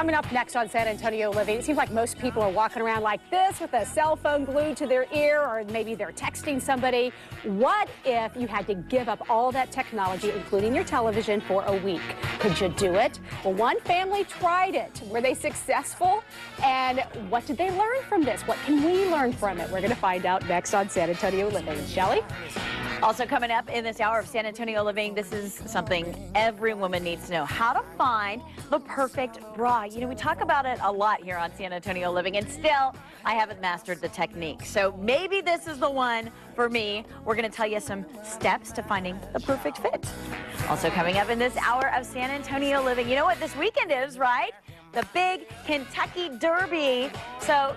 Coming up next on San Antonio Living, it seems like most people are walking around like this with a cell phone glued to their ear, or maybe they're texting somebody. What if you had to give up all that technology, including your television, for a week? Could you do it? Well, one family tried it. Were they successful? And what did they learn from this? What can we learn from it? We're going to find out next on San Antonio Living. Shelley? Also coming up in this hour of San Antonio Living, this is something every woman needs to know: how to find the perfect bra. You know, we talk about it a lot here on San Antonio Living, and still, I haven't mastered the technique. So maybe this is the one for me. We're going to tell you some steps to finding the perfect fit. Also coming up in this hour of San Antonio Living, you know what this weekend is, right? The big Kentucky Derby. So,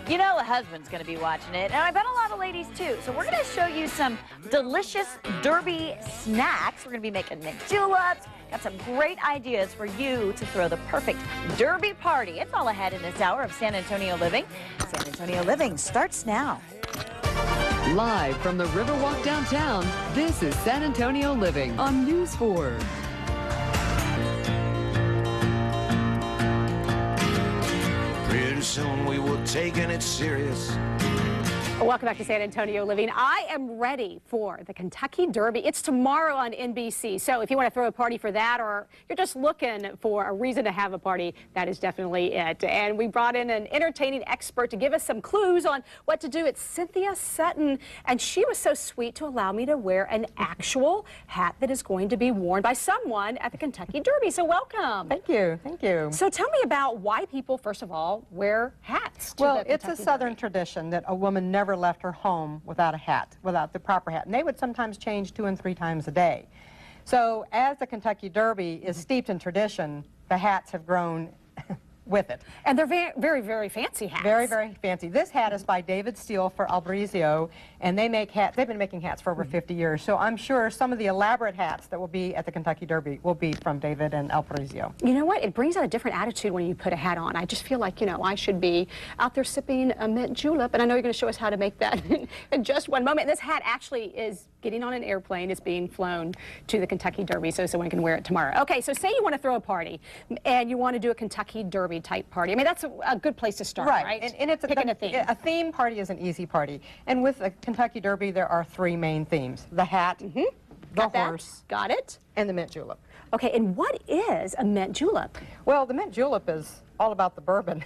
you know the husband's going to be watching it, and I bet a lot of ladies too. So we're going to show you some delicious Derby snacks. We're going to be making mint juleps. Got some great ideas for you to throw the perfect Derby party. It's all ahead in this hour of San Antonio Living. San Antonio Living starts now. Live from the Riverwalk downtown, this is San Antonio Living on News 4. Pretty soon we were taking it serious. Welcome back to San Antonio Living. I am ready for the Kentucky Derby. It's tomorrow on NBC. So if you want to throw a party for that, or you're just looking for a reason to have a party, that is definitely it. And we brought in an entertaining expert to give us some clues on what to do. It's Cynthia Sutton, and she was so sweet to allow me to wear an actual hat that is going to be worn by someone at the Kentucky Derby. So welcome. Thank you. Thank you. So tell me about why people, first of all, wear hats to Well, the it's a Kentucky Southern Derby. tradition that a woman never left her home without a hat, without the proper hat. And they would sometimes change 2 and 3 times a day. So as the Kentucky Derby is steeped in tradition, the hats have grown with it. And they're very, very, very fancy hats. Very, very fancy. This hat is by Steele for Albrizio, and they make hats. They've been making hats for over 50 years. So I'm sure some of the elaborate hats that will be at the Kentucky Derby will be from David and Albrizio. You know what? It brings out a different attitude when you put a hat on. I just feel like, you know, I should be out there sipping a mint julep, and I know you're going to show us how to make that in just one moment. And this hat actually is getting on an airplane. It's being flown to the Kentucky Derby so someone can wear it tomorrow. Okay, so say you want to throw a party and you want to do a Kentucky Derby type party. I mean, that's a good place to start, right? And it's picking a theme. A theme party is an easy party. And with the Kentucky Derby, there are 3 main themes: the hat, the horse, got it, and the mint julep. Okay, and what is a mint julep? Well, the mint julep is all about the bourbon.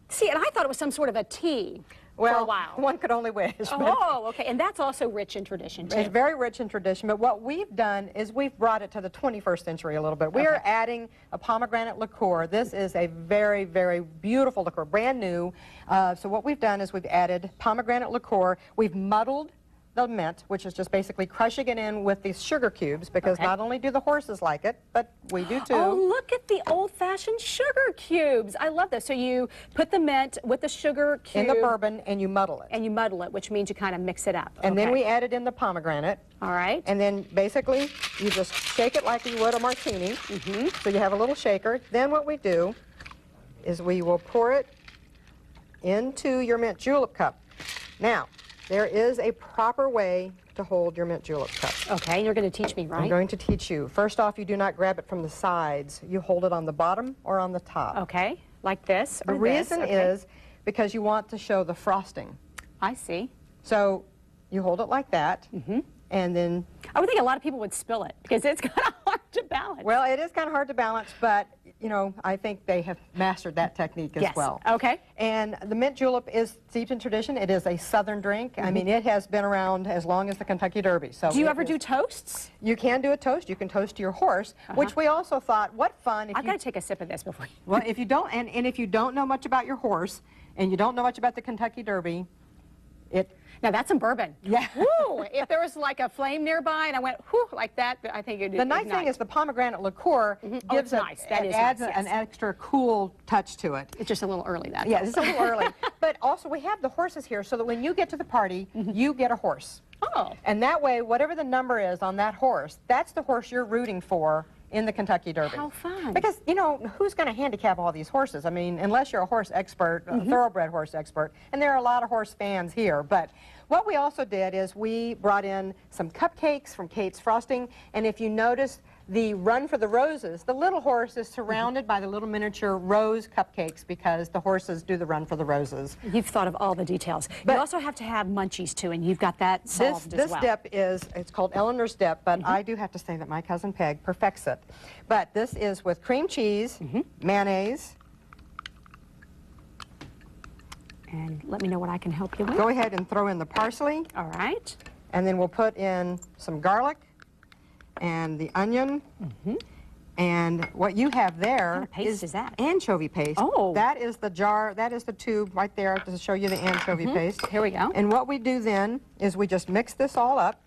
See, and I thought it was some sort of a tea. Well, for a while. One could only wish. Oh, okay, and that's also rich in tradition, too. It's very rich in tradition, but what we've done is we've brought it to the 21st century a little bit. We are adding a pomegranate liqueur. This is a very, very beautiful liqueur, brand new. So what we've done is we've added pomegranate liqueur. We've muddled the mint, which is just basically crushing it in with these sugar cubes, because not only do the horses like it, but we do too. Oh, look at the old-fashioned sugar cubes. I love this. So you put the mint with the sugar cube. In the bourbon, and you muddle it. And you muddle it, which means you kind of mix it up. And then we added in the pomegranate. All right. And then basically you just shake it like you would a martini. So you have a little shaker. Then what we do is we will pour it into your mint julep cup. Now, there is a proper way to hold your mint julep cup. Okay, you're going to teach me, right? I'm going to teach you. First off, you do not grab it from the sides. You hold it on the bottom or on the top. Okay, like this or The reason is because you want to show the frosting. I see. So you hold it like that, and then... I would think a lot of people would spill it, because it's kind of hard to balance. Well, it is kind of hard to balance, but, you know, I think they have mastered that technique as well. Okay. And the mint julep is steeped in tradition. It is a Southern drink. I mean, it has been around as long as the Kentucky Derby. So do you ever do toasts? You can do a toast. You can toast your horse, which we also thought, what fun. I've got to take a sip of this before you... Well, if you don't, and if you don't know much about your horse, and you don't know much about the Kentucky Derby, Now that's some bourbon. Yeah. Woo! If there was like a flame nearby and I went whoo like that, I think it'd The nice thing is the pomegranate liqueur gives adds an extra cool touch to it. It's just a little early, that. Yeah, it's a little early. But also we have the horses here so that when you get to the party, you get a horse. Oh. And that way, whatever the number is on that horse, that's the horse you're rooting for in the Kentucky Derby. How fun. Because, you know, who's going to handicap all these horses? I mean, unless you're a horse expert, a thoroughbred horse expert, and there are a lot of horse fans here. But what we also did is we brought in some cupcakes from Kate's Frosting, and if you notice, the Run for the Roses, the little horse is surrounded by the little miniature rose cupcakes because the horses do the Run for the Roses. You've thought of all the details. But you also have to have munchies too, and you've got that solved as well. This dip it's called Eleanor's dip, but I do have to say that my cousin Peg perfects it. But this is with cream cheese, mayonnaise. And let me know what I can help you with. Go ahead and throw in the parsley. All right. And then we'll put in some garlic and the onion. And what you have there What kind of paste is that? Anchovy paste. Oh. That is the jar, that is the tube right there to show you the anchovy paste. Here we go. And what we do then is we just mix this all up.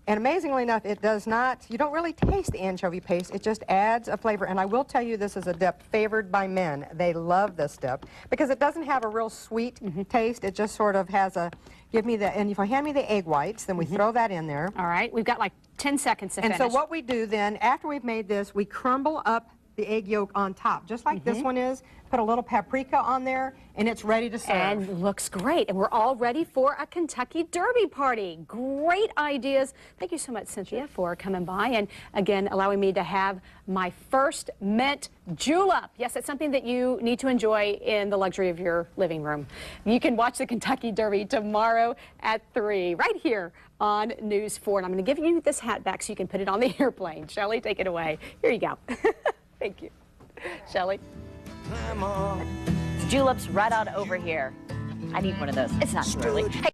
And amazingly enough, it does not, you don't really taste the anchovy paste, it just adds a flavor. And I will tell you, this is a dip favored by men. They love this dip because it doesn't have a real sweet taste. It just sort of has a, and if you hand me the egg whites, then we throw that in there. All right. We've got like 10 seconds to And finish. so what we do then, after we've made this, we crumble up the egg yolk on top, just like this one is. Put a little paprika on there, and it's ready to serve. And looks great. And we're all ready for a Kentucky Derby party. Great ideas. Thank you so much, Cynthia, for coming by and, again, allowing me to have my first mint julep. Yes, it's something that you need to enjoy in the luxury of your living room. You can watch the Kentucky Derby tomorrow at 3, right here on News 4. And I'm going to give you this hat back so you can put it on the airplane. Shelley, take it away. Here you go. Thank you. Shelley. Juleps right on over here. I need one of those. It's not too early. Hey.